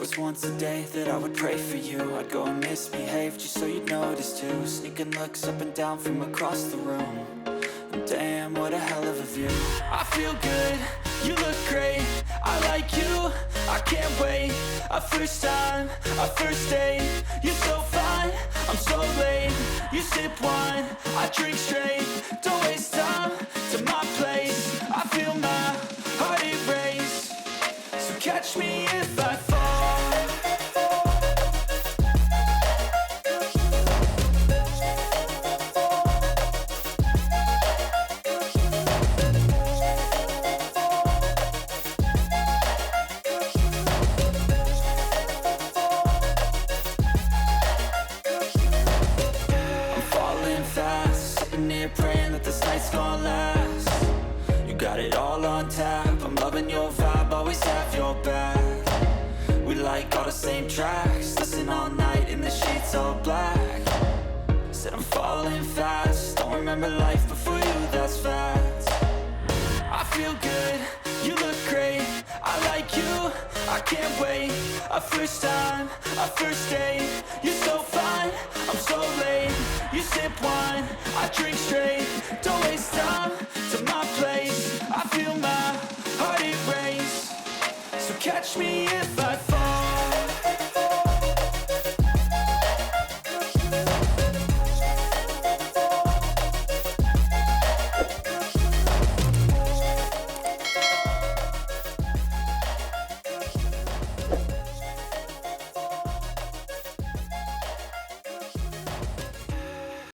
was once a day that I would pray for you. I'd go and misbehave just so you'd notice too. Sneaking looks up and down from across the room. And damn, what a hell of a view. I feel good, you look great, I like you, I can't wait. A first time, a first date, you're so fine, I'm so late. You sip wine, I drink straight, don't waste time to my place. I feel my heart erase, so catch me if I fall. Praying that this night's gonna last. You got it all on tap, I'm loving your vibe, always have your back. We like all the same tracks, listen all night in the sheets all black. Said I'm falling fast, don't remember life before you, that's fact. I feel good, you look great, I like you, I can't wait. A first time, a first date, you're so fine, I'm so late. You sip wine, I drink straight, don't waste time to my place. I feel my heart erase, so catch me if I fall.